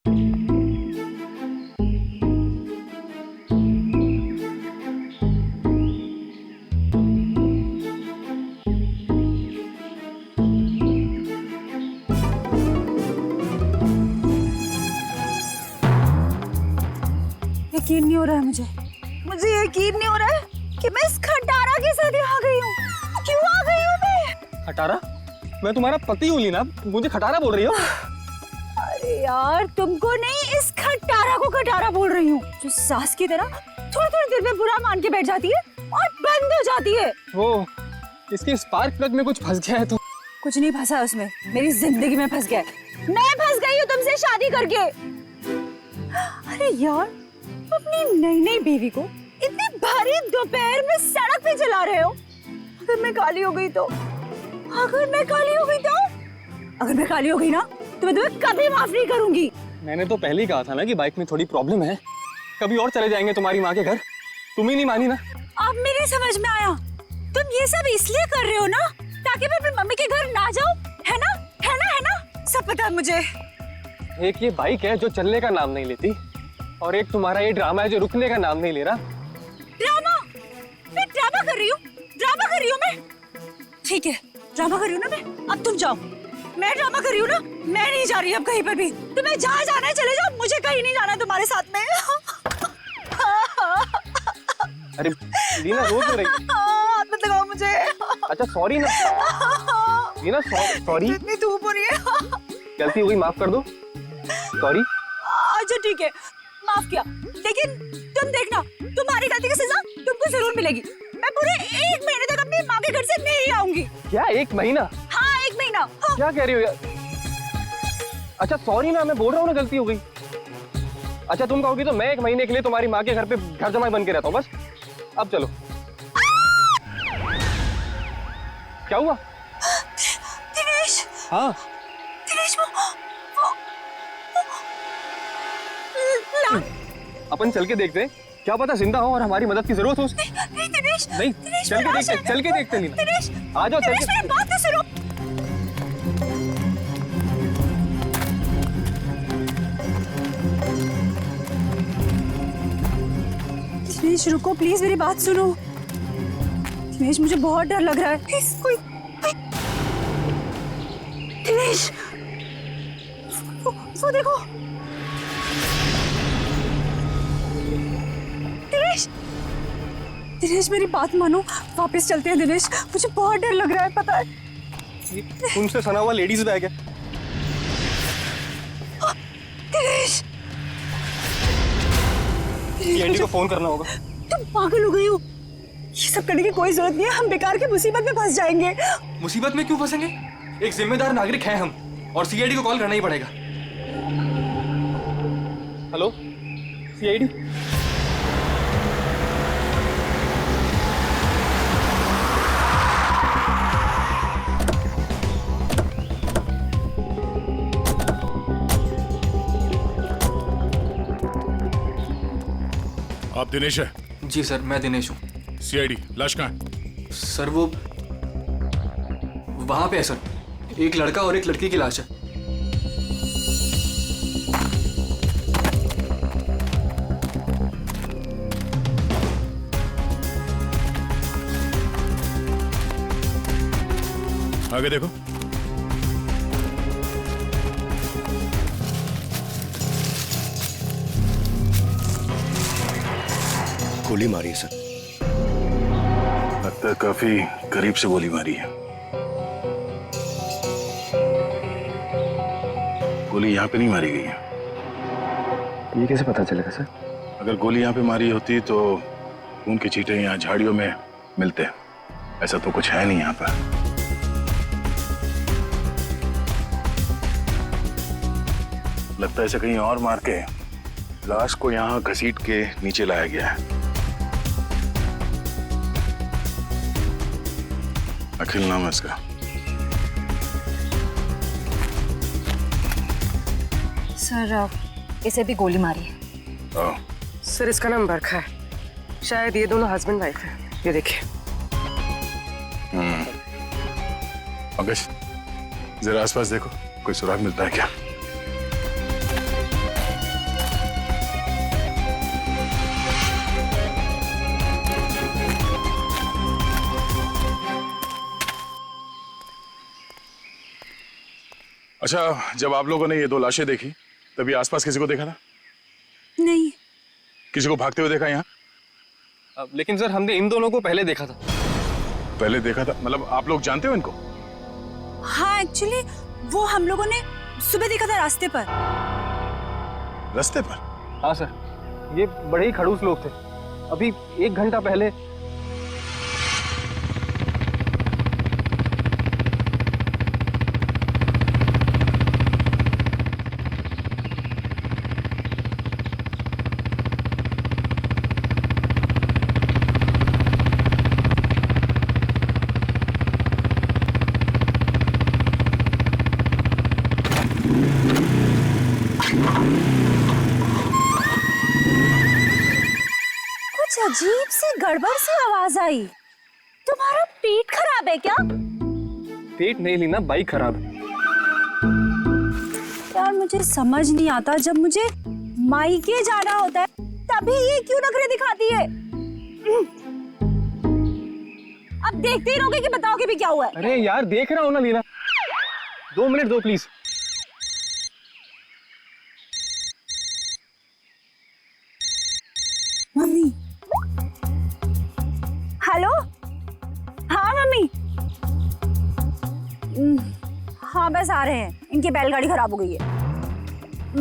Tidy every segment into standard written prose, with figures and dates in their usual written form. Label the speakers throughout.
Speaker 1: यकीन नहीं हो रहा है मुझे यकीन नहीं हो रहा है कि मैं इस खटारा के साथ आ गई हूँ। क्यों आ गई हूँ मैं?
Speaker 2: खटारा? मैं तुम्हारा पति हूँ लीना, मुझे खटारा बोल रही हो?
Speaker 1: अरे यार, तुमको नहीं, इस खटारा को खटारा बोल रही हूँ, जो सास की तरह थोड़ी थोड़ी देर में बुरा मान के बैठ जाती है और बंद हो जाती है।
Speaker 2: वो इसके स्पार्क प्लग में कुछ फंस गया है तो।
Speaker 1: कुछ नहीं फंसा उसमें, मेरी जिंदगी में फंस गया है। मैं फंस गई हूँ तुमसे शादी करके। अरे यार, अपनी नई नई बीवी को इतनी भारी दोपहर में सड़क पे चला रहे हो। अगर मैं काली हो गई तो, अगर मैं काली हो गई तो, अगर मैं काली हो गई ना तो मैं तुम्हें कभी माफ नहीं करूंगी।
Speaker 2: मैंने तो पहले ही कहा था ना कि बाइक में थोड़ी प्रॉब्लम है, कभी और चले जाएंगे तुम्हारी माँ के घर। तुम ही नहीं मानी ना।
Speaker 1: अब मेरी समझ में आया, तुम ये सब इसलिए कर रहे हो ना ताकि मैं अपनी मम्मी के घर ना जाऊं, है ना? है ना? है ना? सब पता है मुझे।
Speaker 2: एक ये बाइक है जो चलने का नाम नहीं लेती, और एक तुम्हारा ये ड्रामा है जो रुकने का नाम नहीं ले रहा।
Speaker 1: ड्रामा? मैं ड्रामा कर रही हूँ? ड्रामा कर रही हूँ मैं? ठीक है, ड्रामा कर रही हूँ ना मैं। अब तुम जाओ। मैं ड्रामा कर रही हूँ ना, मैं नहीं जा रही अब कहीं पर भी। तुम्हें जहाँ जाना है चले जाओ, मुझे कहीं नहीं जाना तुम्हारे साथ में।
Speaker 2: अरे लीना, रो क्यों रही है?
Speaker 1: हाथ मत लगाओ मुझे।
Speaker 2: अच्छा सॉरी ना लीना, सॉरी।
Speaker 1: इतनी धूप हो रही है।
Speaker 2: गलती हो गई, माफ कर दो। सॉरी।
Speaker 1: अच्छा ठीक है, माफ किया, लेकिन तुम देखना, तुम्हारी गलती की सजा तुमको जरूर मिलेगी। मैं पूरे 1 महीने तक अपनी माँ के घर से नहीं आऊंगी।
Speaker 2: क्या 1 महीना?
Speaker 1: हाँ 1 महीना। हाँ।
Speaker 2: क्या कह रही हो यार? अच्छा सॉरी ना, मैं बोल रहा हूँ ना गलती हो गई। अच्छा तुम कहोगी तो मैं 1 महीने के लिए तुम्हारी माँ के घर पे घर जमाई बन के रहता हूँ बस। अब चलो। क्या हुआ?
Speaker 1: दिनेश।
Speaker 2: हाँ
Speaker 1: दिनेश, वो
Speaker 2: अपन चल के देखते हैं, क्या पता जिंदा हो और हमारी मदद की जरूरत हो उसकी।
Speaker 1: नहीं दिनेश,
Speaker 2: नहीं,
Speaker 1: दिनेश,
Speaker 2: चल के देखते लीना।
Speaker 1: दिनेश,
Speaker 2: आ जाओ, चल
Speaker 1: दिनेश,
Speaker 2: के।
Speaker 1: मेरी बात तो सुनो। दिनेश रुको प्लीज, मेरी बात सुनो। दिनेश मुझे बहुत डर लग रहा है, प्लीज कोई। दिनेश, वो देखो। दिनेश, दिनेश मेरी बात मानो, वापस चलते हैं दिनेश, मुझे बहुत डर लग रहा है, पता है।
Speaker 2: उनसे सना हुआ लेडीज बैग है।
Speaker 1: दिनेश,
Speaker 2: एंडी को फोन करना होगा।
Speaker 1: तुम पागल हो गई हो? ये सब करने की कोई जरूरत नहीं है, हम बेकार की मुसीबत में फंस जाएंगे।
Speaker 2: मुसीबत में क्यों फंसेंगे? एक जिम्मेदार नागरिक हैं हम, और सीआईडी को कॉल करना ही पड़ेगा। Hello CID.
Speaker 3: आप दिनेश है?
Speaker 4: जी सर, मैं दिनेश हूँ।
Speaker 3: सीआईडी, लाश कहाँ है?
Speaker 4: सर वो वहां पे है सर, एक लड़का और एक लड़की की लाश है।
Speaker 3: आगे देखो।
Speaker 5: गोली मारी है सर।
Speaker 6: लगता है काफी करीब से गोली मारी है। गोली यहाँ पे नहीं मारी गई है।
Speaker 2: ये कैसे पता चलेगा सर?
Speaker 6: अगर गोली यहाँ पे मारी होती तो खून के छींटे यहाँ झाड़ियों में मिलते। ऐसा तो कुछ है नहीं यहाँ पर। लगता है इसे कहीं और मार के लाश को यहाँ घसीट के नीचे लाया गया है। अखिल नाम है इसका।
Speaker 1: सर इसे भी गोली मारी है।
Speaker 6: ओह,
Speaker 7: सर इसका नाम बरखा है, शायद ये दोनों हस्बैंड वाइफ है। ये देखिए।
Speaker 6: पंकज जरा आसपास देखो, कोई सुराग मिलता है क्या? अच्छा, जब आप लोगों ने ये 2 लाशें देखी तभी आसपास किसी को देखा था?
Speaker 1: नहीं।
Speaker 6: किसी को भागते हुए देखा यहाँ?
Speaker 2: लेकिन सर हमने इन दोनों को पहले देखा था।
Speaker 6: पहले देखा था मतलब आप लोग जानते हो इनको?
Speaker 1: हाँ, एक्चुअली वो हम लोगों ने सुबह देखा था रास्ते पर।
Speaker 6: रास्ते पर?
Speaker 2: हाँ सर, ये बड़े ही खड़ूस लोग थे। अभी 1 घंटा पहले।
Speaker 1: कुछ अजीब सी गड़बड़ सी आवाज आई। तुम्हारा पेट खराब है क्या?
Speaker 2: पेट नहीं ली ना, बाइक खराब है।
Speaker 1: यार मुझे समझ नहीं आता, जब मुझे मायके जाना होता है तभी ये क्यों नखरे दिखाती है? अब देखते ही रहोगे कि बताओगे भी क्या हुआ है?
Speaker 2: अरे यार देख रहा हूँ ना लीना, 2 मिनट दो प्लीज।
Speaker 1: मम्मी। हेलो। हाँ मम्मी। हाँ बस आ रहे हैं, इनकी बैलगाड़ी खराब हो गई है,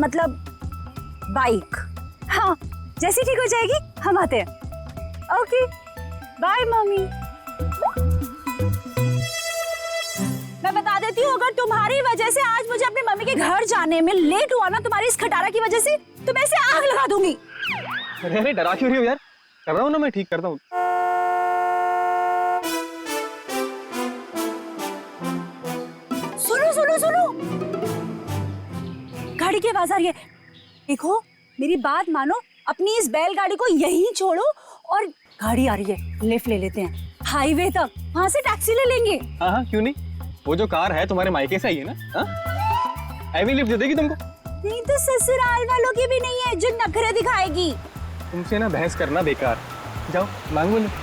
Speaker 1: मतलब बाइक। हाँ जैसी ठीक हो जाएगी हम आते हैं। Okay bye mummy. मैं बता देती हूँ, अगर तुम्हारी वजह से आज मुझे अपनी मम्मी के घर जाने में लेट हुआ ना, तुम्हारी इस खटारा की वजह से, तो मैं इसे आग लगा दूंगी।
Speaker 2: अरे अरे डरा क्यों रही हो यार? कर रहा हूँ ना, मैं ठीक करता हूँ।
Speaker 1: सुनो सुनो सुनो, गाड़ी की आवाज आ रही है। देखो मेरी बात मानो, अपनी इस बैलगाड़ी को यहीं छोड़ो और गाड़ी आ रही है, लिफ्ट ले लेते हैं हाईवे तक, वहां से टैक्सी ले लेंगे।
Speaker 2: हाँ हाँ क्यों नहीं, वो जो कार है तुम्हारे मायके से आई है ना, हाँ हैवी लिफ्ट दे देगी तुमको।
Speaker 1: नहीं तो ससुराल वालों की भी नहीं है जो नखरे दिखाएगी।
Speaker 2: तुमसे ना बहस करना बेकार, जाओ मांगो lift.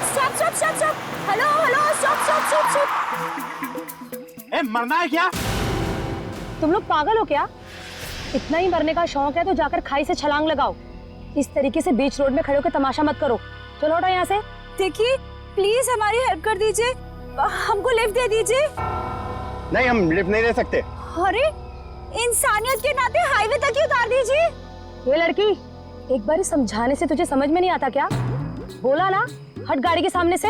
Speaker 1: Stop stop stop stop, hello hello stop stop stop stop.
Speaker 8: ए, मरना है क्या?
Speaker 9: तुम लोग पागल हो क्या? इतना ही मरने का शौक है तो जाकर खाई से छलांग लगाओ। इस तरीके से बीच रोड में खड़े होकर तमाशा मत करो। चलो हटो यहाँ से।
Speaker 1: देखिए प्लीज हमारी हेल्प कर दीजिए, हमको लिफ्ट दे दीजिए।
Speaker 8: नहीं, हम लिफ्ट नहीं दे सकते।
Speaker 1: अरे इंसानियत के नाते हाईवे तक ही उतार दीजिए।
Speaker 9: ये लड़की, एक बार समझाने से तुझे समझ में नहीं आता क्या? बोला ना हट गाड़ी के सामने से।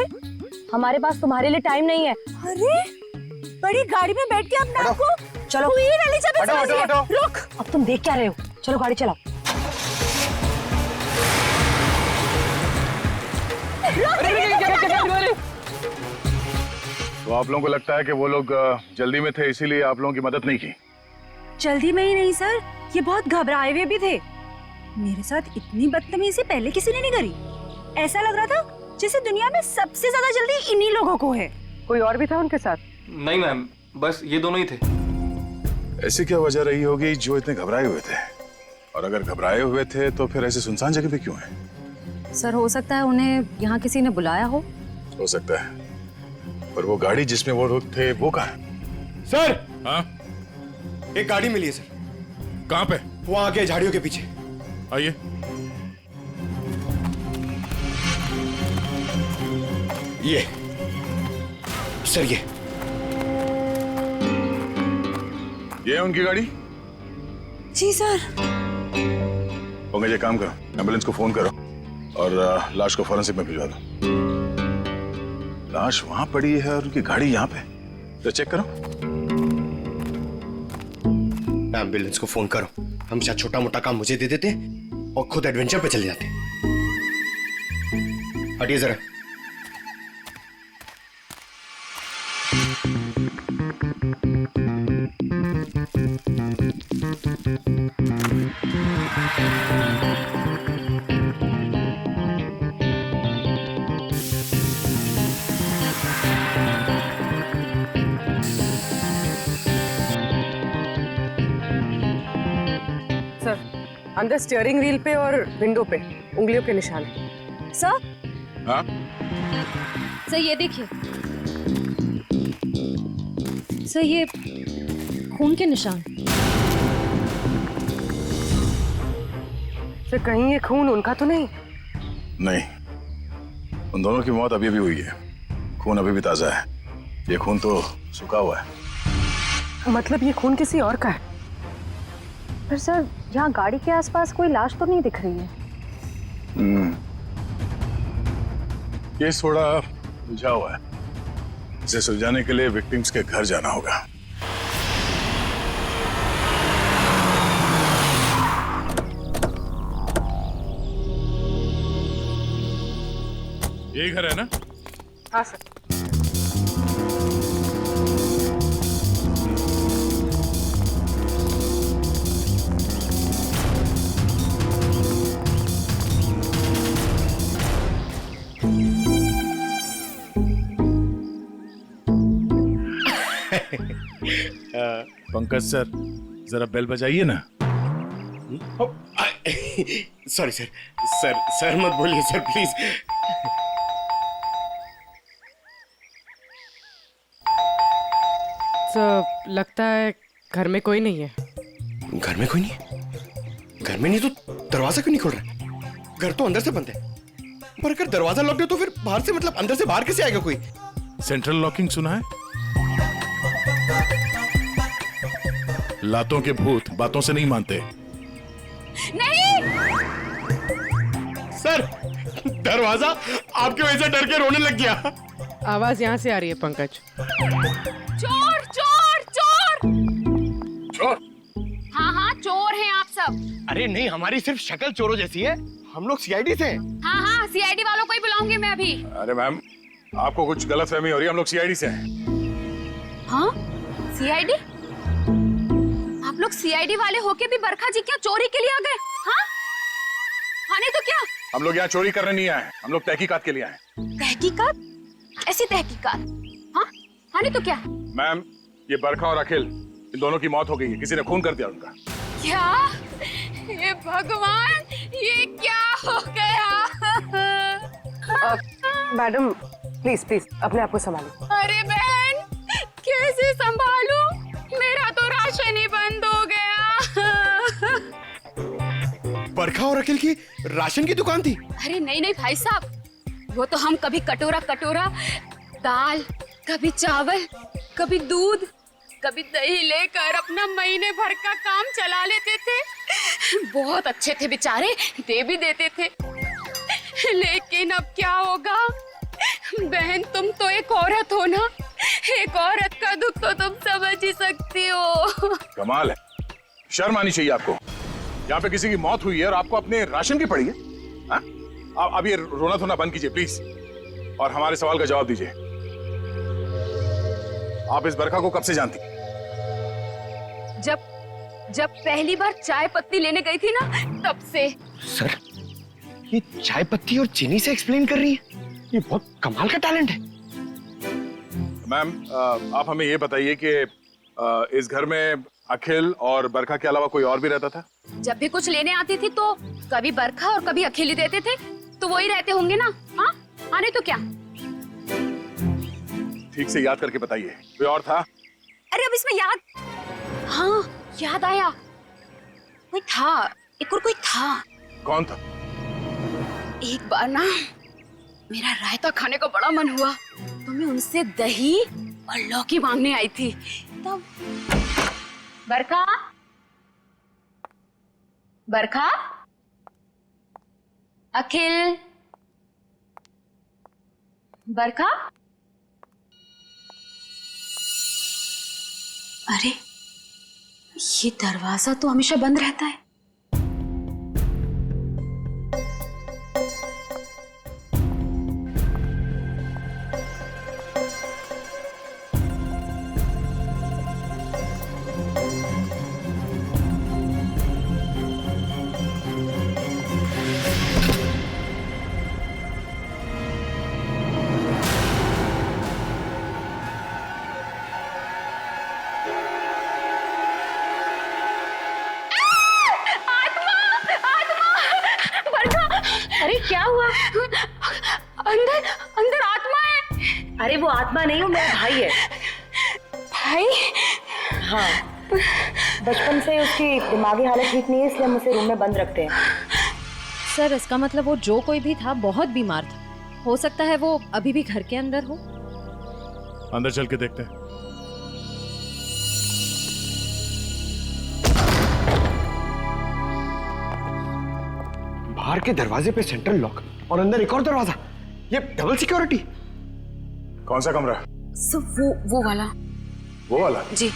Speaker 9: हमारे पास तुम्हारे लिए टाइम नहीं है।
Speaker 1: अरे बड़ी गाड़ी में बैठ के अपने आप को
Speaker 9: चलो
Speaker 1: हुई वाली जगह
Speaker 8: हटो, हटो, हटो।
Speaker 1: रुक।
Speaker 9: अब तुम देख क्या रहे हो? चलो गाड़ी चलाओ।
Speaker 6: तो आप लोगों को लगता है कि वो लोग जल्दी में थे इसीलिए आप लोगों की मदद नहीं की?
Speaker 1: जल्दी में ही नहीं सर, ये बहुत घबराए हुए भी थे। मेरे साथ इतनी बदतमीजी पहले किसी ने नहीं करी। ऐसा लग रहा था जैसे दुनिया में सबसे ज्यादा जल्दी इन्हीं लोगों को है।
Speaker 7: कोई और भी था उनके साथ?
Speaker 4: नहीं मैम, बस ये दोनों ही थे।
Speaker 6: ऐसी क्या वजह रही होगी जो इतने घबराए हुए थे? और अगर घबराए हुए थे तो फिर ऐसे सुनसान जगह पे क्यों है?
Speaker 9: सर हो सकता है उन्हें यहाँ किसी ने बुलाया हो
Speaker 6: सकता है, पर वो गाड़ी जिसमें वो लोग थे वो कहाँ है?
Speaker 8: सर,
Speaker 3: हाँ
Speaker 8: एक गाड़ी मिली है सर,
Speaker 3: कहाँ पे?
Speaker 8: वो आगे झाड़ियों के पीछे।
Speaker 3: आइए।
Speaker 8: ये सर,
Speaker 6: ये है उनकी गाड़ी?
Speaker 1: जी सर।
Speaker 6: पंकज एक काम करो, एम्बुलेंस को फोन करो और लाश को फॉरेंसिक में भिजवा दो। लाश वहां पड़ी है और उनकी गाड़ी यहाँ पे, तो चेक करो।
Speaker 8: एम्बुलेंस को फोन करो। हम शायद छोटा मोटा काम मुझे दे देते और खुद एडवेंचर पे चले जाते। हटिए जरा।
Speaker 7: सर, अंदर स्टीयरिंग व्हील पे और विंडो पे उंगलियों के निशान हैं।
Speaker 1: सर
Speaker 6: हाँ
Speaker 9: सर ये देखिए। सर ये खून के निशान।
Speaker 7: सर कहीं ये खून उनका तो नहीं?
Speaker 6: नहीं, उन दोनों की मौत अभी भी हुई है। खून अभी भी ताजा है। ये खून तो सूखा हुआ है।
Speaker 7: मतलब ये खून किसी और का है?
Speaker 9: पर सर यहाँ गाड़ी के आसपास कोई लाश तो नहीं दिख रही है।
Speaker 6: केस थोड़ा उलझा हुआ है। इसे सुलझाने के लिए विक्टिम्स के घर जाना होगा।
Speaker 3: यही घर है ना?
Speaker 7: हाँ सर।
Speaker 6: पंकज सर, जरा बेल बजाइए ना।
Speaker 8: सॉरी सर, सर मत बोलिए सर प्लीज।
Speaker 7: तो लगता है घर में कोई नहीं है।
Speaker 8: घर में कोई नहीं है? घर में नहीं तो दरवाजा क्यों नहीं खोल रहा? घर तो अंदर से बंद है। पर अगर दरवाजा लॉक है तो फिर बाहर से, मतलब अंदर से बाहर कैसे आएगा कोई?
Speaker 3: सेंट्रल लॉकिंग सुना है? लातों के भूत बातों से नहीं मानते।
Speaker 1: नहीं,
Speaker 8: सर दरवाजा आपकी वजह से डर के रोने लग गया।
Speaker 7: आवाज यहाँ से आ रही है पंकज।
Speaker 1: चोर चोर चोर।
Speaker 6: चोर?
Speaker 1: हाँ हाँ चोर हैं आप सब।
Speaker 8: अरे नहीं, हमारी सिर्फ शक्ल चोरों जैसी है। हम लोग सीआईडी से हैं।
Speaker 1: हाँ हाँ सीआईडी वालों को ही बुलाऊंगी मैं अभी।
Speaker 6: अरे मैम, आपको कुछ गलतफहमी हो रही है। हम लोग सीआईडी से हैं।
Speaker 1: हाँ सीआईडी? आप लोग सीआईडी वाले होके भी बरखा जी क्या चोरी के लिए आ गए? हाँ हाँ नहीं तो क्या?
Speaker 6: हम लोग यहाँ चोरी करने नहीं आए, हम लोग तहकीकात के लिए आए।
Speaker 1: तहकीकात? ऐसी तहकीकात? हाँ हाँ नहीं तो क्या?
Speaker 6: मैम, ये बरखा और अखिल, इन दोनों की मौत हो गई है। किसी ने खून कर दिया उनका।
Speaker 1: क्या? ये भगवान, ये क्या हो गया?
Speaker 7: मैडम प्लीज प्लीज अपने आप को संभालो।
Speaker 1: अरे बहन, कैसे संभालूं? मेरा तो राशन ही बंद हो गया।
Speaker 8: बरखा और अखिल की राशन की दुकान थी?
Speaker 1: अरे नहीं नहीं भाई साहब, वो तो हम कभी कटोरा कटोरा दाल, कभी चावल, कभी दूध, कभी दही लेकर अपना महीने भर का काम चला लेते थे। बहुत अच्छे थे बेचारे, दे भी देते थे। लेकिन अब क्या होगा? बहन तुम तो एक औरत हो ना, एक औरत का दुख तो तुम समझ ही सकती हो।
Speaker 6: कमाल है, शर्म आनी चाहिए आपको। यहाँ पे किसी की मौत हुई है और आपको अपने राशन की पड़ी है। हाँ? अब ये रोना धोना बंद कीजिए प्लीज, और हमारे सवाल का जवाब दीजिए। आप इस बरखा को कब से जानती?
Speaker 1: जब पहली बार चाय पत्ती लेने गई थी ना, तब से।
Speaker 8: सर ये चाय पत्ती और चीनी से एक्सप्लेन कर रही है? ये बहुत कमाल का टैलेंट है।
Speaker 6: मैम, आप हमें ये बताइए कि इस घर में अखिल और बरखा के अलावा कोई और भी रहता था?
Speaker 1: जब भी कुछ लेने आती थी तो कभी बरखा और कभी अखिल ही देते थे, तो वही रहते होंगे ना। हाँ हाँ नहीं तो क्या?
Speaker 6: ठीक से याद करके बताइए, कोई और था?
Speaker 1: अरे अब इसमें याद, हाँ याद आया, कोई था, एक और कोई था।
Speaker 6: कौन था?
Speaker 1: एक बार ना मेरा रायता खाने का बड़ा मन हुआ, तो मैं उनसे दही और लौकी मांगने आई थी। तब बरखा, बरखा, अखिल, बरखा। अरे ये दरवाजा तो हमेशा बंद रहता है।
Speaker 9: अरे क्या हुआ?
Speaker 1: अंदर अंदर आत्मा है।
Speaker 9: अरे वो आत्मा नहीं हो, मेरा भाई है।
Speaker 1: भाई
Speaker 9: हाँ, बचपन से उसकी दिमागी हालत ठीक नहीं है, इसलिए हम उसे रूम में बंद रखते हैं।
Speaker 10: सर इसका मतलब वो जो कोई भी था बहुत बीमार था। हो सकता है वो अभी भी घर के अंदर हो।
Speaker 3: अंदर चल के देखते हैं।
Speaker 8: बाहर के दरवाजे पे सेंट्रल लॉक और अंदर एक और दरवाजा, ये डबल सिक्योरिटी।
Speaker 6: कौन सा कमरा?
Speaker 1: सर वो वाला।
Speaker 6: वो वाला?
Speaker 1: जी।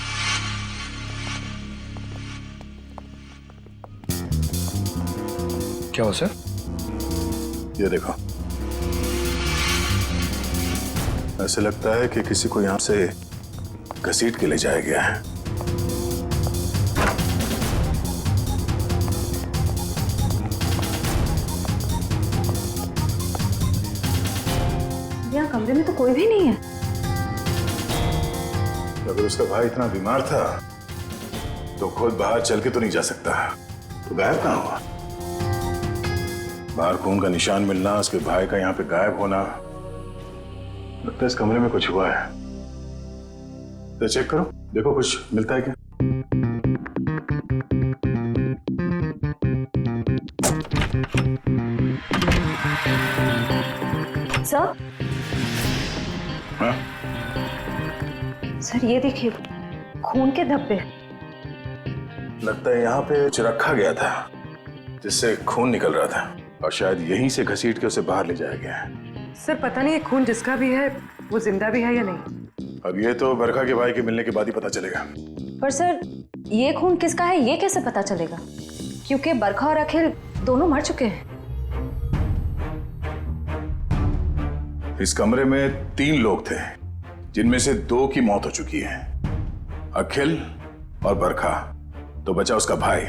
Speaker 8: क्या हो सर?
Speaker 6: ये देखो, ऐसे लगता है कि किसी को यहां से घसीट के ले जाया गया है।
Speaker 9: यहाँ कमरे में तो कोई भी नहीं है।
Speaker 6: अगर उसका भाई इतना बीमार था तो खुद बाहर चल के तो नहीं जा सकता, तो गायब कहाँ हुआ? बाहर खून का निशान मिलना, उसके भाई का यहाँ पे गायब होना, लगता है इस कमरे में कुछ हुआ है। तो चेक करो, देखो कुछ मिलता है क्या।
Speaker 9: सर,
Speaker 6: हाँ?
Speaker 9: सर ये देखिए, खून के धब्बे।
Speaker 6: लगता है यहाँ पे कुछ रखा गया था जिससे खून निकल रहा था और शायद यहीं से घसीट के उसे बाहर ले जाया गया है।
Speaker 7: सर पता नहीं ये खून जिसका भी है वो जिंदा भी है या नहीं।
Speaker 6: अब ये तो बरखा के भाई के मिलने के बाद ही पता चलेगा।
Speaker 9: पर सर ये खून किसका है ये कैसे पता चलेगा, क्योंकि बरखा और अखिल दोनों मर चुके हैं।
Speaker 6: इस कमरे में 3 लोग थे जिनमें से 2 की मौत हो चुकी है, अखिल और बरखा। तो बचा उसका भाई।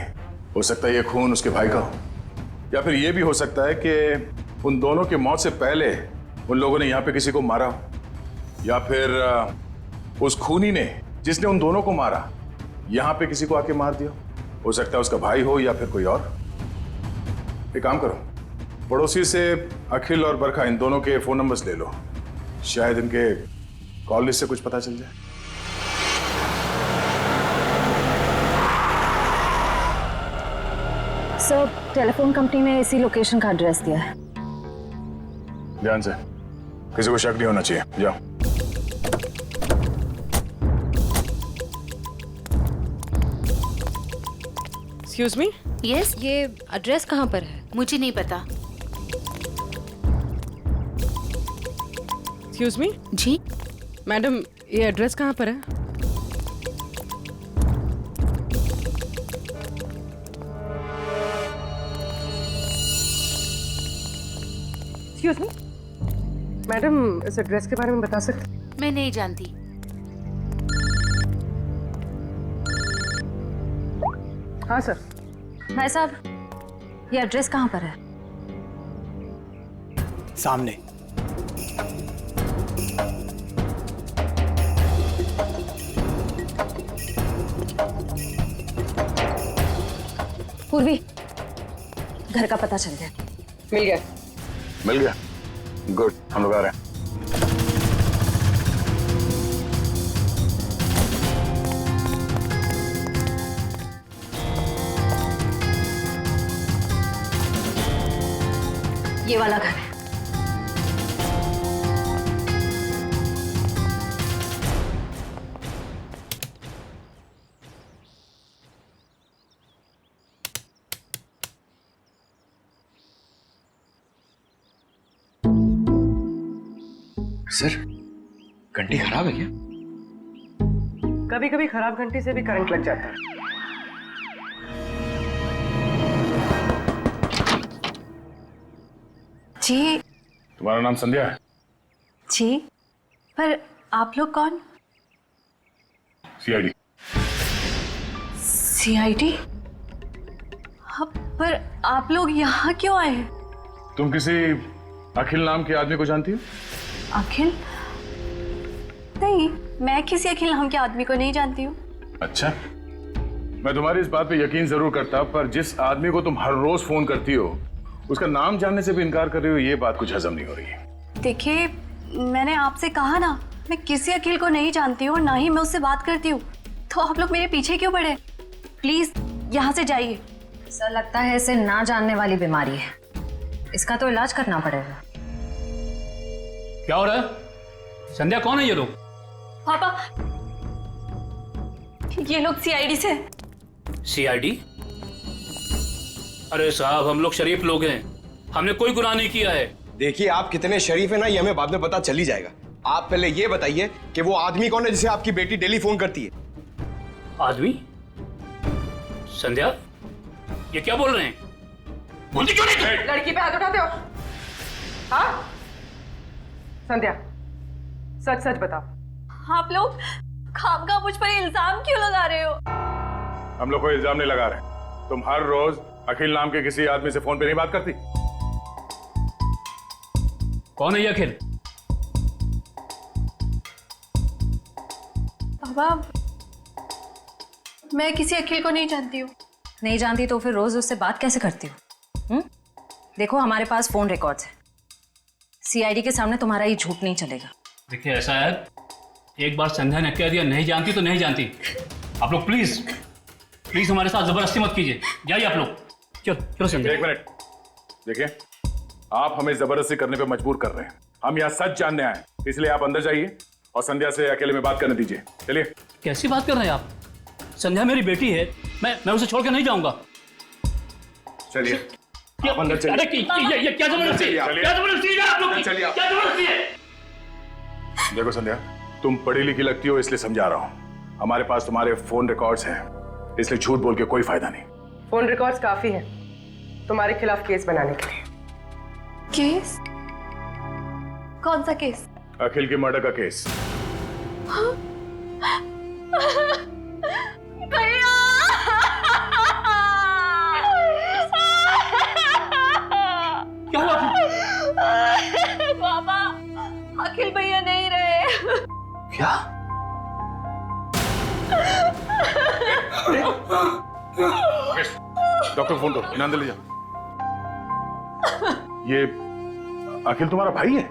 Speaker 6: हो सकता है ये खून उसके भाई का हो, या फिर ये भी हो सकता है कि उन दोनों की मौत से पहले उन लोगों ने यहाँ पे किसी को मारा हो, या फिर उस खूनी ने जिसने उन दोनों को मारा यहाँ पे किसी को आके मार दिया। हो सकता है उसका भाई हो या फिर कोई और। एक काम करो, पड़ोसी से अखिल और बरखा इन दोनों के फोन नंबर्स ले लो, शायद इनके कॉल लिस्ट से कुछ पता चल जाए।
Speaker 9: सर टेलीफोन कंपनी ने इसी लोकेशन का एड्रेस दिया है।
Speaker 6: ध्यान से, किसी को शक नहीं होना चाहिए। जाओ।
Speaker 7: Excuse me.
Speaker 10: यस, ये एड्रेस कहाँ पर है?
Speaker 1: मुझे नहीं पता।
Speaker 7: Excuse me.
Speaker 1: जी
Speaker 7: मैडम, ये एड्रेस कहाँ पर है? एक्सक्यूज मी मैडम, इस एड्रेस के बारे में बता सकते?
Speaker 1: मैं नहीं जानती।
Speaker 7: हाँ सर।
Speaker 9: भाई साहब, ये एड्रेस कहाँ पर है?
Speaker 11: सामने।
Speaker 9: पूर्वी, घर का पता चल गया।
Speaker 7: मिल गया।
Speaker 6: मिल गया? गुड, हम लोग आ रहे हैं।
Speaker 9: ये वाला घर है।
Speaker 8: सर, घंटी खराब है क्या?
Speaker 7: कभी कभी खराब घंटी से भी करंट लग जाता है।
Speaker 1: जी।
Speaker 6: तुम्हारा नाम संध्या है?
Speaker 1: जी, पर आप लोग कौन?
Speaker 6: सीआईडी।
Speaker 1: सीआईडी? पर आप लोग यहाँ क्यों आए?
Speaker 6: तुम किसी अखिल नाम के आदमी को जानती हो?
Speaker 1: अखिल? नहीं, मैं किसी अखिल नाम के आदमी को नहीं जानती हूँ।
Speaker 6: अच्छा, मैं तुम्हारी इस बात पे यकीन जरूर करता, पर जिस आदमी को तुम हर रोज फोन करती हो उसका नाम जानने से भी इनकार कर रही हो, ये बात कुछ हजम नहीं हो रही है।
Speaker 1: देखिए, मैंने आपसे कहा ना, मैं किसी अखिल को नहीं जानती हूँ और ना ही मैं उससे बात करती हूँ, तो आप लोग मेरे पीछे क्यों पड़े? प्लीज यहाँ से जाइए।
Speaker 10: सर लगता है इसे ना जानने वाली बीमारी है, इसका तो इलाज करना पड़ेगा।
Speaker 11: क्या हो रहा है? संध्या कौन है ये लोग?
Speaker 1: पापा, ये लोग सीआईडी से।
Speaker 11: सीआईडी? अरे साहब, हम लोग शरीफ लोग हैं, हमने कोई गुनाह नहीं किया है।
Speaker 8: देखिए, आप कितने शरीफ हैं ना, ये हमें बाद में पता चल ही जाएगा। आप पहले ये बताइए कि वो आदमी कौन है जिसे आपकी बेटी डेली फोन करती है?
Speaker 11: आदमी? संध्या, ये क्या बोल रहे हैं? बोलती क्यों नहीं?
Speaker 7: लड़की पे हाथ उठाते हो? हाँ संध्या, सच सच बताओ।
Speaker 1: आप लोग खामखा मुझ पर इल्जाम क्यों लगा रहे हो?
Speaker 6: हम लोग कोई इल्जाम नहीं लगा रहे। तुम हर रोज अखिल नाम के किसी आदमी से फोन पे नहीं बात करती?
Speaker 11: कौन है ये अखिल?
Speaker 1: पापा, मैं किसी अखिल को नहीं जानती हूँ।
Speaker 10: नहीं जानती तो फिर रोज उससे बात कैसे करती हो? देखो, हमारे पास फोन रिकॉर्ड्स है, सीआईडी के सामने तुम्हारा ये झूठ नहीं चलेगा।
Speaker 11: देखिए, ऐसा है, एक बार संध्या ने कह दिया नहीं जानती तो नहीं जानती। आप लोग प्लीज प्लीज हमारे साथ जबरदस्ती मत कीजिए। जाइए आप लोग। चलो चलो संध्या।
Speaker 6: एक मिनट, देखिए, आप हमें जबरदस्ती करने पे मजबूर कर रहे हैं। हम यहाँ सच जानने आए, इसलिए आप अंदर जाइए और संध्या से अकेले में बात करने दीजिए। चलिए।
Speaker 11: कैसी बात कर रहे हैं आप? संध्या मेरी बेटी है, मैं उसे छोड़ के नहीं जाऊंगा।
Speaker 6: चलिए, आप अंदर चलिए।
Speaker 11: अरे ये क्या जबरदस्ती है? क्या जबरदस्ती है आप लोग की?
Speaker 6: चलिए।
Speaker 11: क्या जबरदस्ती है?
Speaker 6: देखो संध्या, तुम पढ़ी लिखी लगती हो, इसलिए समझा रहा हूँ। हमारे पास तुम्हारे फोन रिकॉर्ड्स हैं, इसलिए झूठ बोल के कोई फायदा नहीं।
Speaker 7: फोन रिकॉर्ड्स काफी है तुम्हारे खिलाफ केस बनाने के लिए।
Speaker 1: केस? कौन सा केस?
Speaker 6: अखिल की मर्डर का केस।
Speaker 1: भैया!
Speaker 11: क्या हुआ?
Speaker 1: पापा, अखिल भैया नहीं रहे।
Speaker 11: क्या?
Speaker 6: डॉक्टर फोन दो, इन्हें अंदर ले जाओ। ये अखिल तुम्हारा भाई है?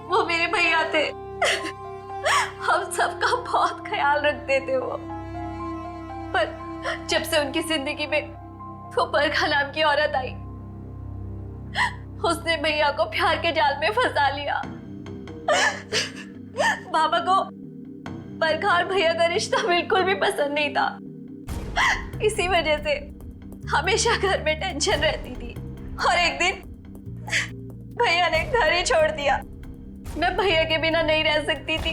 Speaker 1: वो मेरे भैया थे, हम सबका बहुत ख्याल रखते थे वो। पर जब से उनकी जिंदगी में वो बरखा नाम की औरत आई, उसने भैया को प्यार के जाल में फंसा लिया। बाबा को बरखा और भैया का रिश्ता बिल्कुल भी पसंद नहीं था। इसी वजह से हमेशा घर में टेंशन रहती थी और एक दिन भैया ने घर ही छोड़ दिया। मैं भैया के बिना नहीं रह सकती थी,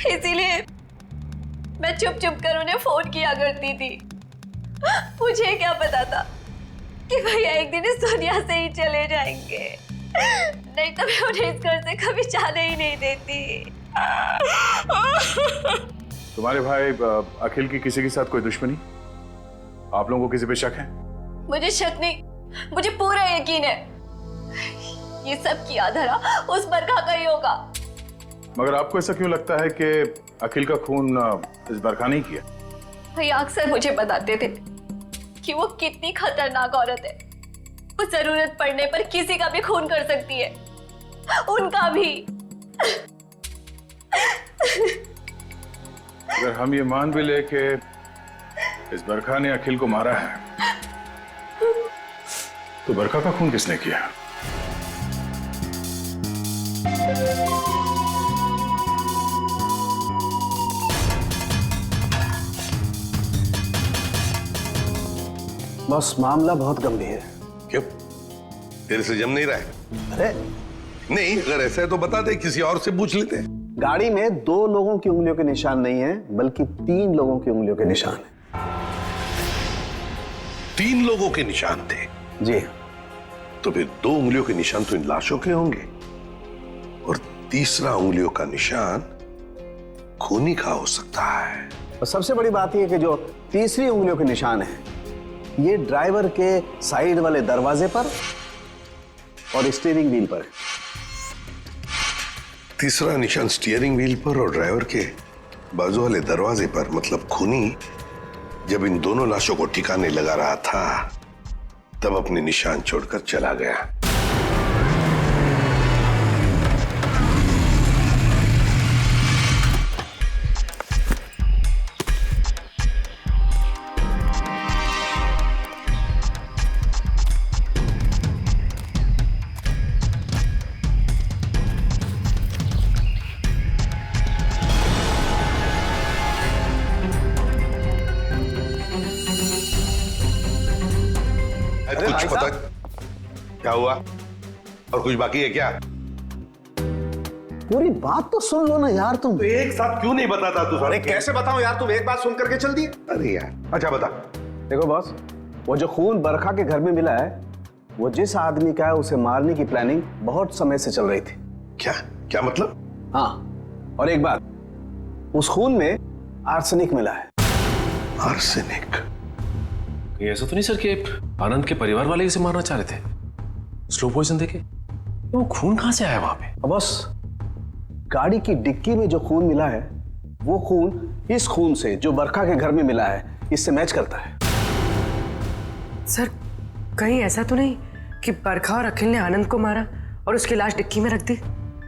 Speaker 1: इसीलिए मैं चुप चुप कर उन्हें फोन किया करती थी। मुझे क्या पता था कि भैया एक दिन इस दुनिया से ही चले जाएंगे, नहीं तो मैं उन्हें इस घर से कभी जाने ही नहीं देती।
Speaker 6: तुम्हारे भाई अखिल की किसी के साथ कोई दुश्मनी? आप लोगों को किसी पे शक है?
Speaker 1: मुझे शक नहीं, मुझे पूरा यकीन है ये सब किया धरा उस बरखा का ही होगा।
Speaker 6: मगर आपको ऐसा क्यों लगता है कि अखिल का खून इस बरखा नहीं किया?
Speaker 1: भैया अक्सर मुझे बताते थे कि वो कितनी खतरनाक औरत है। वो जरूरत पड़ने पर किसी का भी खून कर सकती है, उनका भी।
Speaker 6: अगर हम ये मान भी ले कि इस बरखा ने अखिल को मारा है, तो बरखा का खून किसने किया?
Speaker 5: बस मामला बहुत गंभीर है।
Speaker 12: क्यों? तेरे से जम नहीं रहा है?
Speaker 5: अरे
Speaker 12: नहीं, अगर ऐसा है तो बता दे, किसी और से पूछ लेते हैं।
Speaker 5: गाड़ी में 2 लोगों की उंगलियों के निशान नहीं है, बल्कि 3 लोगों की उंगलियों के निशान है।
Speaker 12: 3 लोगों के निशान थे?
Speaker 5: जी।
Speaker 12: तो फिर 2 उंगलियों के निशान तो इन लाशों के होंगे, और तीसरा उंगलियों का निशान खूनी का हो सकता है।
Speaker 5: और सबसे बड़ी बात यह कि जो तीसरी उंगलियों के निशान है, ये ड्राइवर के साइड वाले दरवाजे पर और स्टीयरिंग व्हील पर है।
Speaker 12: तीसरा निशान स्टीयरिंग व्हील पर और ड्राइवर के बाजू वाले दरवाजे पर, मतलब खूनी जब इन दोनों लाशों को ठिकाने लगा रहा था, तब अपने निशान छोड़कर चला गया। कुछ पता क्या हुआ और कुछ बाकी है क्या?
Speaker 5: पूरी बात तो सुन लो ना यार तुम।
Speaker 12: तो एक साथ क्यों नहीं बताता तू?
Speaker 8: अरे कैसे बताऊं यार, तुम एक बात सुन करके चल दिए।
Speaker 12: अरे यार, अच्छा बता।
Speaker 5: देखो बॉस, वो जो खून बरखा के घर में मिला है वो जिस आदमी का है उसे मारने की प्लानिंग बहुत समय से चल रही थी।
Speaker 12: क्या क्या मतलब?
Speaker 5: हाँ, और एक बात, उस खून में आर्सेनिक मिला है।
Speaker 12: आर्सेनिक?
Speaker 2: ये ऐसा तो नहीं सर कि आनंद के परिवार वाले इसे मारना चाह रहे थे? स्लो पॉइजन देके वो खून कहां से आया वहां पे?
Speaker 5: बॉस, गाड़ी की डिक्की में जो खून मिला है वो खून इस खून से जो बरखा के घर में मिला है इससे मैच करता है।
Speaker 7: सर, कहीं ऐसा तो नहीं कि बरखा और अखिल ने आनंद को मारा और उसकी लाश डिक्की में रख दी?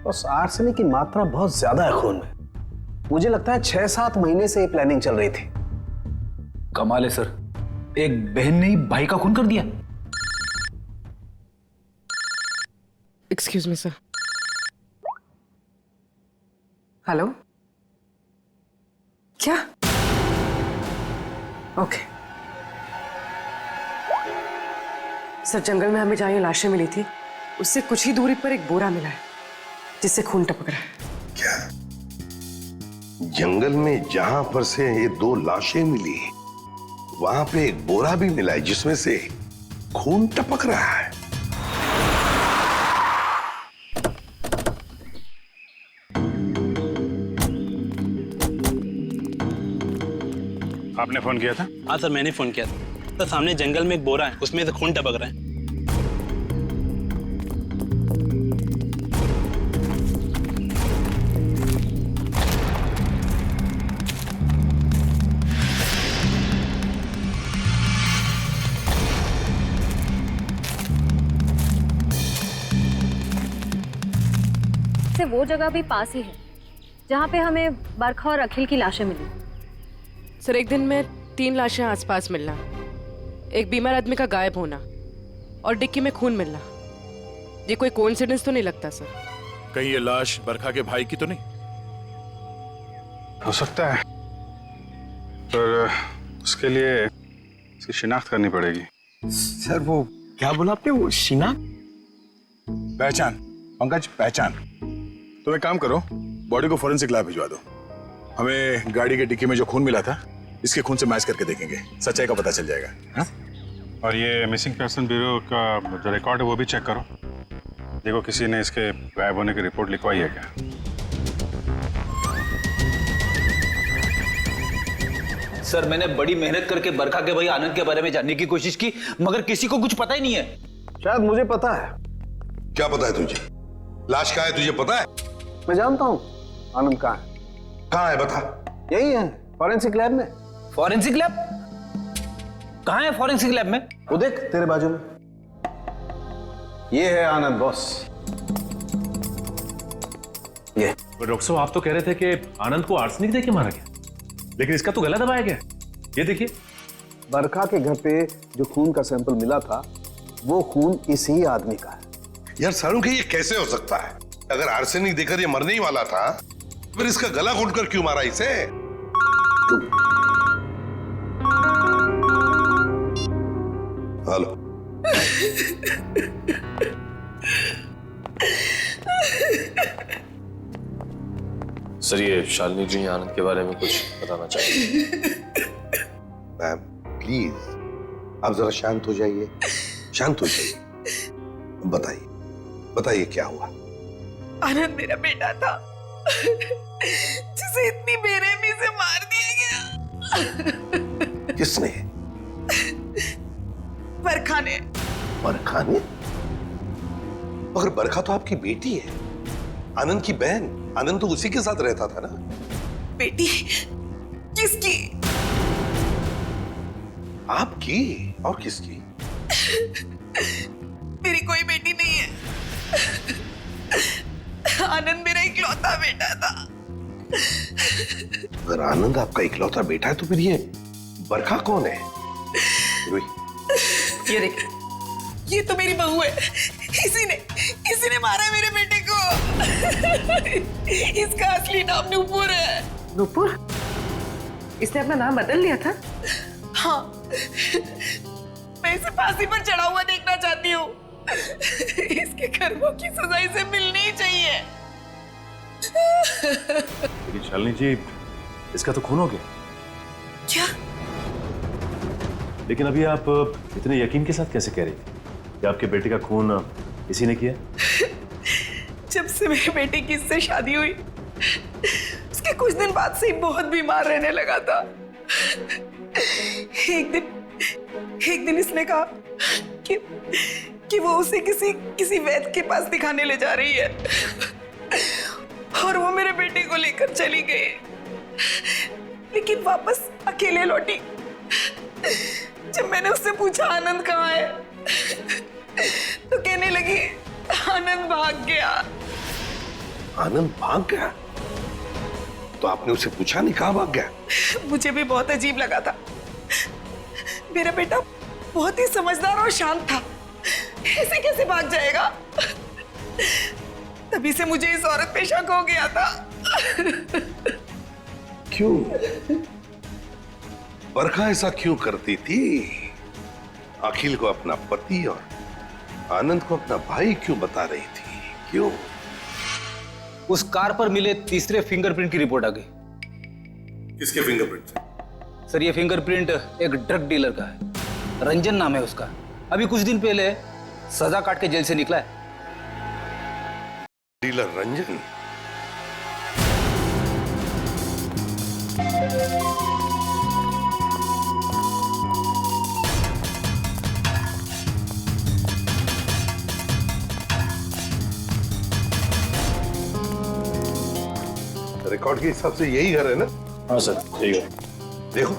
Speaker 5: बस आर्सेनिक की मात्रा बहुत ज्यादा है खून में। मुझे लगता है 6-7 महीने से ये प्लानिंग चल रही थी।
Speaker 2: कमाल है सर, एक बहन ने ही भाई का खून कर दिया।
Speaker 7: Excuse me sir. हेलो, क्या? ओके सर, जंगल में हमें जहां ये लाशें मिली थी उससे कुछ ही दूरी पर एक बोरा मिला है जिससे खून टपक रहा है।
Speaker 12: क्या जंगल में जहां पर से ये 2 लाशें मिली वहां पे एक बोरा भी मिला है जिसमें से खून टपक रहा है?
Speaker 3: आपने फोन किया था?
Speaker 13: हाँ सर, मैंने फोन किया था। तो सामने जंगल में एक बोरा है, उसमें से खून टपक रहा है।
Speaker 10: से वो जगह भी पास ही है जहाँ पे हमें बरखा और अखिल की लाशें मिली।
Speaker 7: सर, एक दिन में 3 लाशें आसपास मिलना, एक बीमार आदमी का गायब होना और डिक्की में खून मिलना, ये कोई कोइंसिडेंस तो नहीं लगता सर?
Speaker 3: कहीं ये लाश बरखा के भाई की तो नहीं?
Speaker 6: हो सकता है, पर उसके लिए इसकी शिनाख्त करनी पड़ेगी।
Speaker 8: सर वो क्या बोला आपने, वो शिनाख्त?
Speaker 6: पहचान पंकज, पहचान। तुम एक काम करो, बॉडी को फोरेंसिक लैब भिजवा दो। हमें गाड़ी के डिक्की में जो खून मिला था इसके खून से मैच करके देखेंगे, सच्चाई का पता चल जाएगा। हा?
Speaker 3: और ये मिसिंग पर्सन ब्यूरो का जो रिकॉर्ड है वो भी चेक करो, देखो किसी ने इसके गायब होने की रिपोर्ट लिखवाई है क्या।
Speaker 14: सर, मैंने बड़ी मेहनत करके बरखा के भाई आनंद के बारे में जानने की कोशिश की, मगर किसी को कुछ पता ही नहीं है।
Speaker 5: शायद मुझे पता है।
Speaker 12: क्या पता है तुझे? लाश कहाँ है तुझे पता है?
Speaker 5: मैं जानता हूँ आनंद कहाँ है।
Speaker 12: कहाँ है बता?
Speaker 5: यही है, फॉरेंसिक लैब में।
Speaker 14: Forensic lab? कहाँ है फॉरेंसिक लैब में?
Speaker 5: वो देख तेरे बाजू में, ये है आनंद बॉस। ये
Speaker 2: डॉक्टर साहब, आप तो कह रहे थे कि आनंद को आर्सेनिक देके मारा गया, लेकिन इसका तो गला दबाया गया। ये देखिए,
Speaker 5: बरखा के घर पे जो खून का सैंपल मिला था वो खून इसी आदमी का है।
Speaker 12: यार सारुण, ये कैसे हो सकता है? अगर आर्सेनिक देकर ये मरने ही वाला था फिर इसका गला घोंटकर क्यों मारा इसे? हेलो।
Speaker 2: सर ये शालिनी जी आनंद के बारे में कुछ बताना चाहिए।
Speaker 12: मैम प्लीज आप जरा शांत हो जाइए, शांत हो जाइए। बताइए बताइए क्या हुआ?
Speaker 7: आनंद मेरा बेटा था जिसे इतनी बेरहमी से मार दिया गया।
Speaker 12: किसने?
Speaker 7: बरखा ने।
Speaker 12: बरखा ने? मगर बरखा तो आपकी बेटी है, आनंद की बहन। आनंद तो उसी के साथ रहता था ना।
Speaker 7: बेटी? किसकी?
Speaker 12: आपकी और किसकी?
Speaker 7: मेरी कोई बेटी नहीं है। आनंद मेरा इकलौता बेटा था।
Speaker 12: अगर आनंद आपका इकलौता बेटा है तो फिर ये बरखा कौन है?
Speaker 7: ये देख, ये तो मेरी बहू है। इसी ने मारा है मेरे बेटे को। इसका असली नाम नूपुर है। इसने अपना नाम बदल लिया था? हाँ, मैं
Speaker 15: मैं इसे फांसी पर चढ़ा हुआ देखना चाहती हूँ। इसके कर्मों की सजा इसे मिलनी ही चाहिए।
Speaker 16: लेकिन शालिनी जी, इसका तो खून हो गया।
Speaker 15: क्या?
Speaker 16: लेकिन अभी आप इतने यकीन के साथ कैसे कह रही थी कि आपके बेटे का खून इसी ने किया?
Speaker 15: जब से मेरे बेटे की इससे शादी हुई, उसके कुछ दिन बाद से ही बहुत बीमार रहने लगा था। एक दिन इसने कहा कि वो उसे किसी वैद्य के पास दिखाने ले जा रही है, और वो मेरे बेटे को लेकर चली गई, लेकिन वापस अकेले लौटी। जब मैंने उससे पूछा आनंद कहाँ है, तो कहने लगी आनंद भाग गया।
Speaker 12: आनंद भाग गया? तो आपने उसे पूछा नहीं कहाँ भाग गया?
Speaker 15: मुझे भी बहुत अजीब लगा था। मेरा बेटा बहुत ही समझदार और शांत था, ऐसे कैसे भाग जाएगा? तभी से मुझे इस औरत पे शक हो गया था।
Speaker 12: क्यों? बरखा ऐसा क्यों करती थी? अखिल को अपना पति और आनंद को अपना भाई क्यों बता रही थी? क्यों?
Speaker 14: उस कार पर मिले तीसरे फिंगरप्रिंट की रिपोर्ट आ गई।
Speaker 12: किसके फिंगरप्रिंट?
Speaker 14: सर, ये फिंगरप्रिंट एक ड्रग डीलर का है। रंजन नाम है उसका। अभी कुछ दिन पहले सजा काट के जेल से निकला है।
Speaker 12: डीलर रंजन? रिकॉर्ड के हिसाब से यही घर है ना?
Speaker 16: हाँ सर, यही है।
Speaker 12: देखो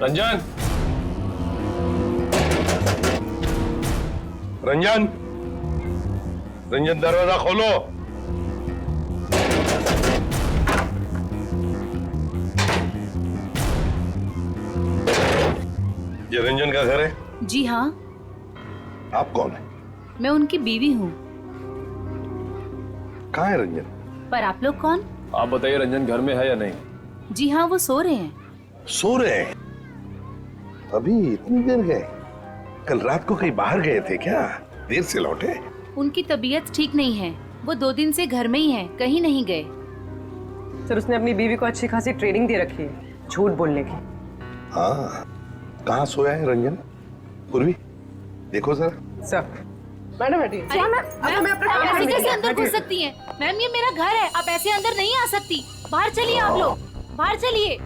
Speaker 16: रंजन,
Speaker 12: रंजन, रंजन दरवाजा खोलो। ये रंजन का घर है?
Speaker 1: जी हाँ।
Speaker 12: आप कौन है?
Speaker 1: मैं उनकी बीवी हूँ।
Speaker 12: कहाँ है रंजन?
Speaker 1: पर आप लोग कौन?
Speaker 16: आप बताइए, रंजन घर में है या नहीं?
Speaker 1: जी हाँ, वो सो रहे हैं।
Speaker 12: सो रहे हैं? अभी इतनी देर गए? कल रात को कहीं बाहर गए थे क्या? देर से लौटे?
Speaker 1: उनकी तबीयत ठीक नहीं है, वो 2 दिन से घर में ही हैं, कहीं नहीं गए।
Speaker 7: सर, उसने अपनी बीवी को अच्छी खासी ट्रेनिंग दे रखी है झूठ बोलने की।
Speaker 12: हाँ, कहाँ सोया है रंजन? पूर्वी, देखो जरा।
Speaker 7: सर, मैडम बैठिए।
Speaker 1: आप ऐसे कैसे अंदर घुस सकती हैं? मैम, ये मेरा घर है, आप ऐसे अंदर नहीं आ सकती। बाहर चलिए आप लोग, बाहर चलिए।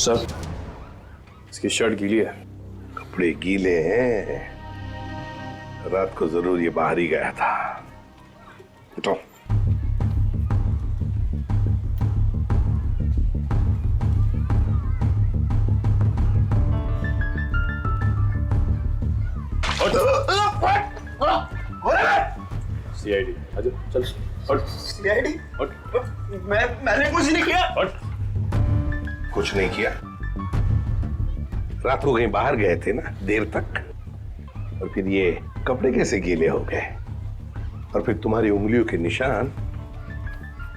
Speaker 16: सर, इसकी शर्ट गीली है।
Speaker 12: कपड़े गीले हैं? रात को जरूर ये बाहर ही गया था। उठो।
Speaker 16: सीआईडी, आजा, चल।
Speaker 5: सीआईडी? मैंने कुछ नहीं किया।
Speaker 12: कुछ नहीं किया? रात को कहीं बाहर गए थे ना देर तक, और फिर ये कपड़े कैसे गीले हो गए? और फिर तुम्हारी उंगलियों के निशान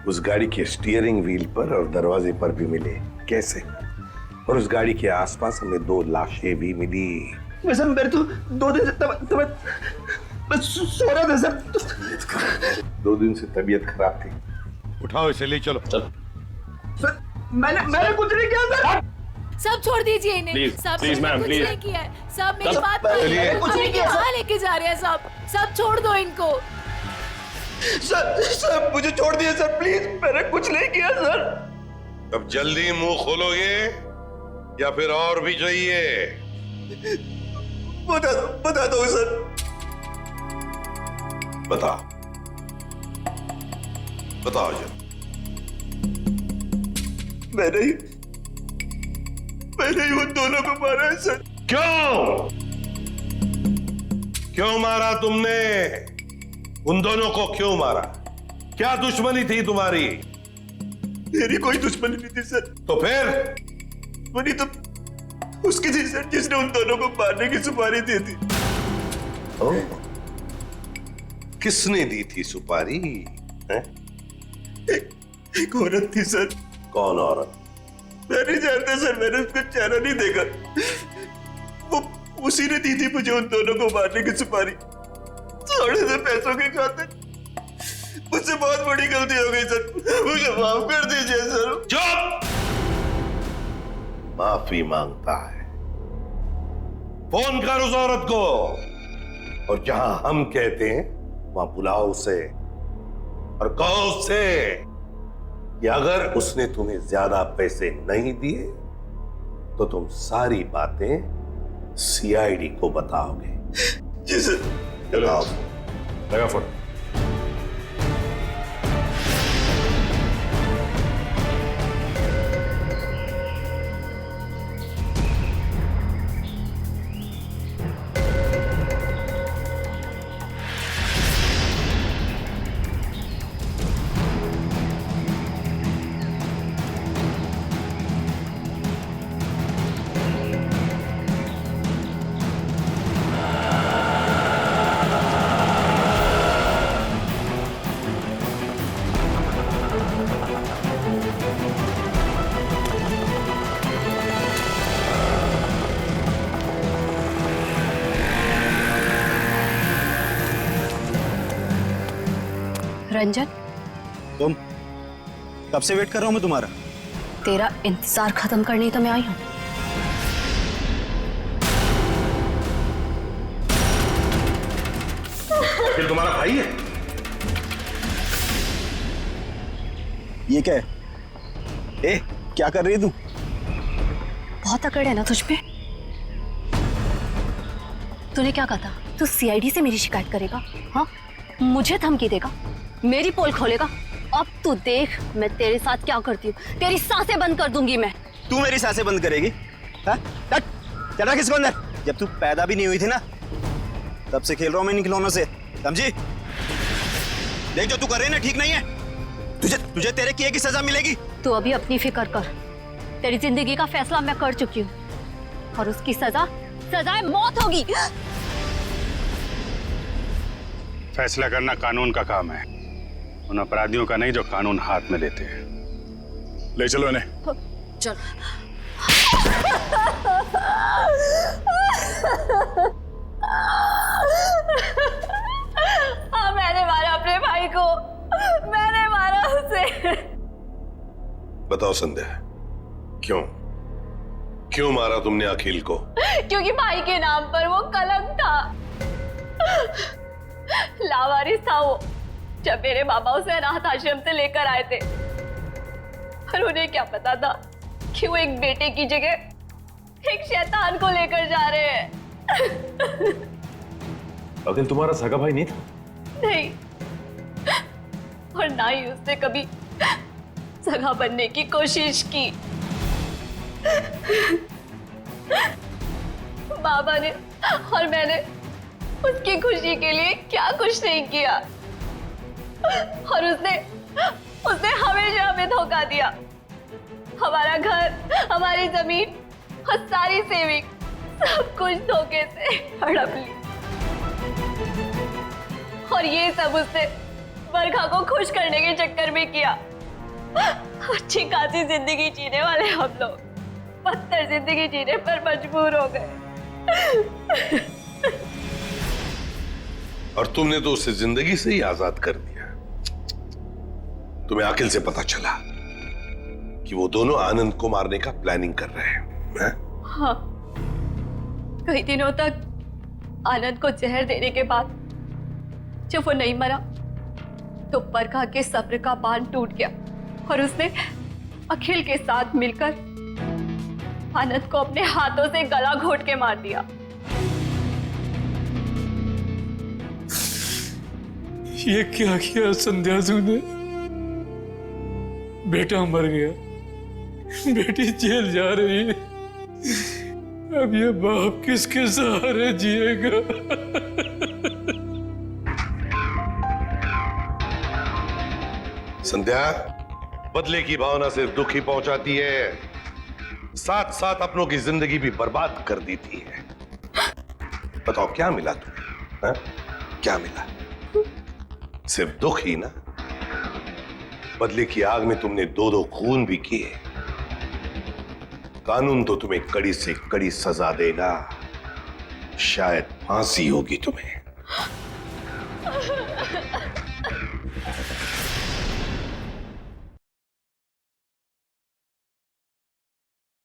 Speaker 12: उस गाड़ी के स्टीयरिंग व्हील पर और दरवाजे पर भी मिले, कैसे? और उस गाड़ी के आसपास हमें 2 लाशें भी मिली।
Speaker 5: वैसे मेरे तो 2 दिन से मैं सो रहा था सर।
Speaker 12: 2 दिन से तबीयत खराब थी। उठाओ इसे, ले चलो।
Speaker 16: चल।
Speaker 5: सर, मैंने कुछ नहीं किया सर।
Speaker 1: सब छोड़ दीजिए इन्हें।
Speaker 16: प्लीज,
Speaker 1: सब
Speaker 16: प्लीज मैम,
Speaker 1: कुछ
Speaker 16: प्लीज।
Speaker 1: नहीं किया है। सब मेरी
Speaker 16: सब
Speaker 1: बात
Speaker 12: चलिए।
Speaker 1: कुछ नहीं किया। कहाँ लेके जा रहे हैं सब छोड़ दो इनको।
Speaker 5: सर मुझे छोड़ दिए सर, प्लीज। मैंने कुछ नहीं किया सर।
Speaker 12: अब जल्दी मुंह खोलोगे या फिर और भी चाहिए?
Speaker 5: बता दो सर।
Speaker 12: बताओ, बताओ जरा।
Speaker 5: मैंने ही उन दोनों को मारा है सर।
Speaker 12: क्यों मारा तुमने? उन दोनों को क्यों मारा? क्या दुश्मनी थी तुम्हारी?
Speaker 5: मेरी कोई दुश्मनी नहीं थी सर।
Speaker 12: तो फिर?
Speaker 5: दुश्मनी तो उसकी थी सर, जिसने उन दोनों को मारने की सुपारी दी थी।
Speaker 12: किसने दी थी सुपारी? एक औरत थी सर। कौन औरत? मैं नहीं जानता सर, मैंने उसका चेहरा नहीं देखा। वो उसी ने दी थी मुझे उन दोनों को मारने की सुपारी, थोड़े से पैसों के खातिर। मुझसे बहुत बड़ी गलती हो गई सर, मुझे माफ कर दीजिए सर।
Speaker 6: चुप! माफी मांगता है? फोन कर उस औरत को, और जहां हम कहते हैं वहां बुलाओ उसे और कहो उससे कि अगर उसने तुम्हें ज्यादा पैसे नहीं दिए तो तुम सारी बातें सीआईडी को बताओगे।
Speaker 12: जी सर।
Speaker 6: चलो
Speaker 16: लगा फोन।
Speaker 9: रंजन,
Speaker 5: तुम कब से वेट कर रहा हूं मैं तुम्हारा?
Speaker 9: तेरा इंतजार खत्म करने ही तो मैं आई हूँ।
Speaker 6: अखिल तुम्हारा भाई है?
Speaker 5: ये क्या है? ए, क्या कर रही है तू?
Speaker 9: बहुत अकड़ है ना तुझ पे। तूने क्या कहा था? तू सीआईडी से मेरी शिकायत करेगा? हाँ, मुझे धमकी देगा, मेरी पोल खोलेगा। अब तू देख मैं तेरे साथ क्या करती हूँ। तेरी सांसें बंद कर दूंगी मैं।
Speaker 5: तू मेरी सांसें बंद करेगी? हाँ? चल किसको अंदर। जब तू पैदा भी नहीं हुई थी ना, तब से खेल रहा हूं मैं इन खिलौनों से, समझी? देख जो तू कर रही है ना, ठीक नहीं है। तुझे तेरे किए की सजा मिलेगी।
Speaker 9: तू अभी अपनी फिक्र कर। तेरी जिंदगी का फैसला मैं कर चुकी हूँ और उसकी सजा मौत होगी।
Speaker 3: फैसला करना कानून का काम है, उन अपराधियों का नहीं जो कानून हाथ में लेते हैं।
Speaker 6: ले चलो इन्हें।
Speaker 9: चल।
Speaker 1: हाँ, मैंने मारा अपने भाई को, मैंने मारा उसे।
Speaker 6: बताओ संध्या, क्यों मारा तुमने अखिल को?
Speaker 1: क्योंकि भाई के नाम पर वो कलंक था, लावारिस था वो। जब मेरे बाबा उसे अनाथ आश्रम से लेकर आए थे, पर उन्हें क्या पता था कि वो एक बेटे की जगह एक शैतान को लेकर जा रहे हैं।
Speaker 16: अखिल तुम्हारा सगा भाई नहीं था?
Speaker 1: नहीं, और ना ही उसने कभी सगा बनने की कोशिश की। बाबा ने और मैंने उसकी खुशी के लिए क्या कुछ नहीं किया, और उसने हमेशा हमें धोखा दिया। हमारा घर, हमारी जमीन और सारी सेविंग, सब कुछ धोखे से हड़प ली। और ये सब उसने बरखा को खुश करने के चक्कर में किया। अच्छी खासी जिंदगी जीने वाले हम लोग बदतर जिंदगी जीने पर मजबूर हो गए।
Speaker 6: और तुमने तो उसे जिंदगी से ही आजाद कर दिया। तुम्हें अखिल से पता चला कि वो दोनों आनंद को मारने का प्लानिंग कर रहे हैं।
Speaker 1: हाँ, कई दिनों तक आनंद को जहर देने के बाद जब वो नहीं मरा तो बरखा के सब्र का बांध टूट गया और उसने अखिल के साथ मिलकर आनंद को अपने हाथों से गला घोट के मार दिया।
Speaker 11: ये क्या किया संध्या ने? बेटा मर गया, बेटी जेल जा रही है, अब ये बाप किसके सहारे जिएगा?
Speaker 6: संध्या, बदले की भावना सिर्फ दुख ही पहुंचाती है, साथ साथ अपनों की जिंदगी भी बर्बाद कर देती है। बताओ क्या मिला तुम्हें? क्या मिला? सिर्फ दुख ही ना?
Speaker 12: बदले की आग में तुमने 2-2 खून भी किए। कानून तो तुम्हें कड़ी से कड़ी सजा देगा, शायद फांसी होगी तुम्हें।